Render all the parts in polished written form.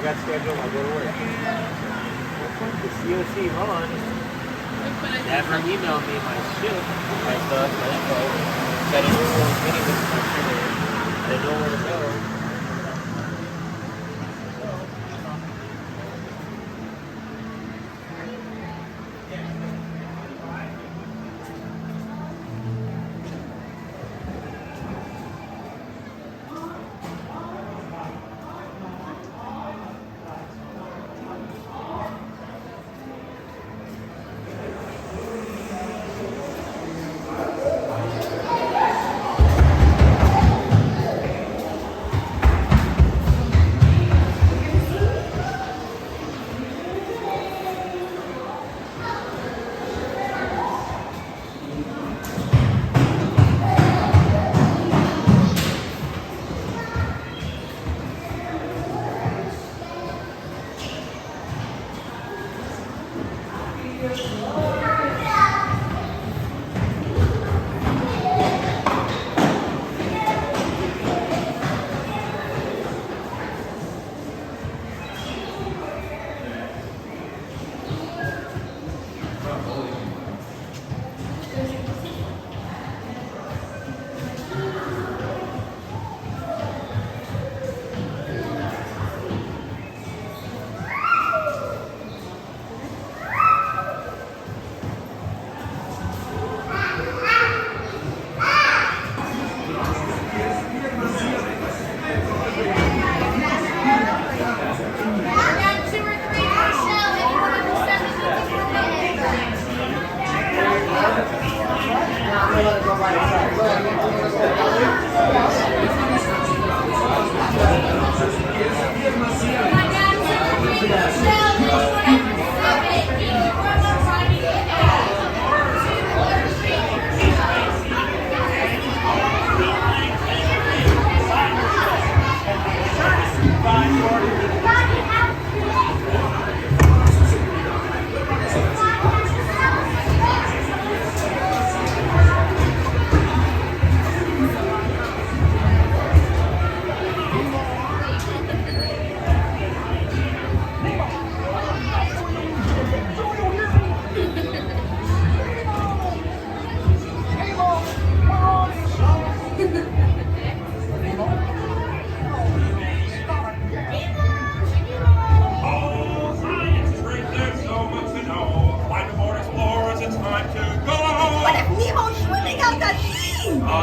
got scheduled, I'll go to work. The COC Ron never emailed me my shit, my stuff, my info. Got a new little mini with my shit in. I didn't know where to go.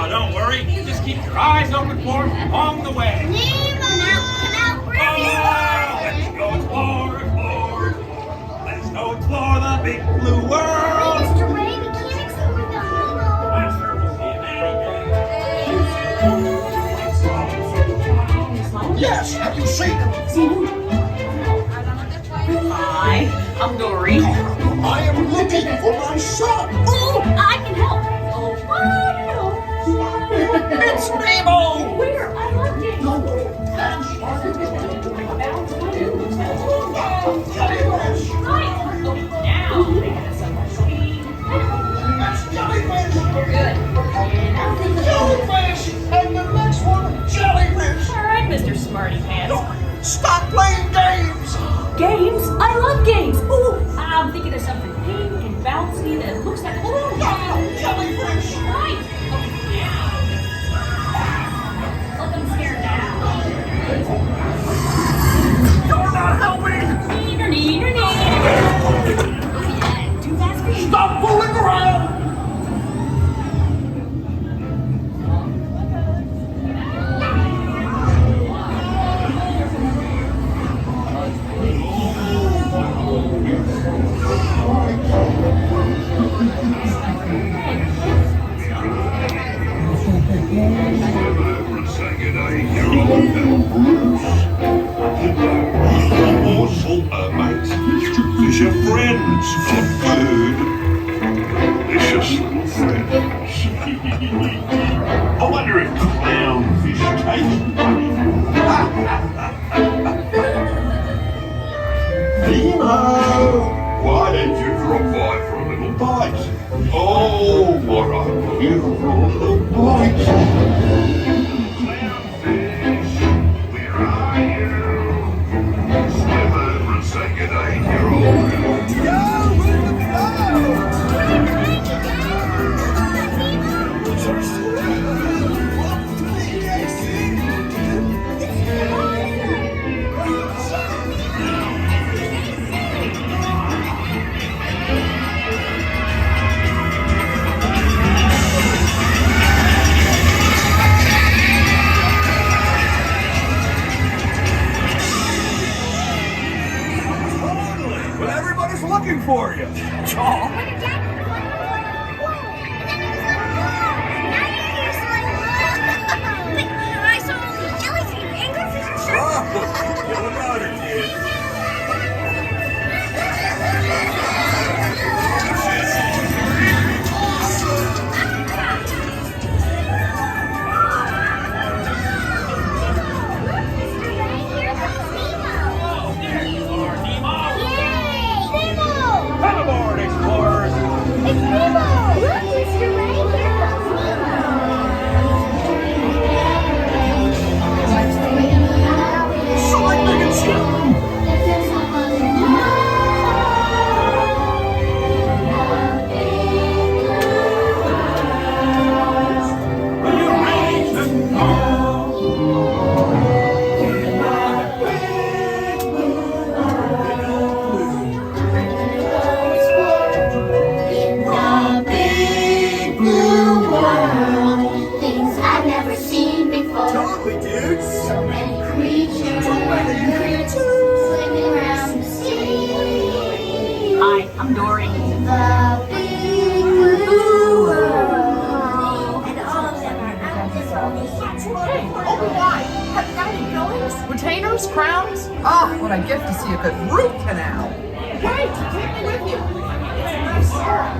Don't worry. Just keep your eyes open for him along the way. Nemo! Come out, bring Let's go explore, explore. Let's go explore the big blue world. Mr. Ray, we can't explore the Nemo. I'm sure we'll see him anything. Yes, have you seen him? Hi, I'm Dory. I am looking for my son. Oh, I can help. Oh, I know. It's Nemo. Where? I love it. Jellyfish. Right. Oh, now they got some speed. That's jellyfish. Good. Jellyfish. And the next one, jellyfish. All right, Mr. Smarty Pants. Stop playing games. Games? I love games. Ooh, I'm thinking of something pink and bouncy that looks like a balloon. Jellyfish. Right. Okay, now. Let them scare now. You're not helping. Neener, neener, neener. Oh, yeah, too fast for you. Stop fooling around. Fish are friends, not food. Delicious little friends. I wonder if clownfish taste funny. Nemo! Why don't you drop by for a little bite? Oh, what a beautiful little bite! Clownfish, where are you? Hey, Oh, why? Have you got any fillings? Retainers? Crowns? Oh, what a gift to see a good root canal. Wait, take me with you. It's a nice store.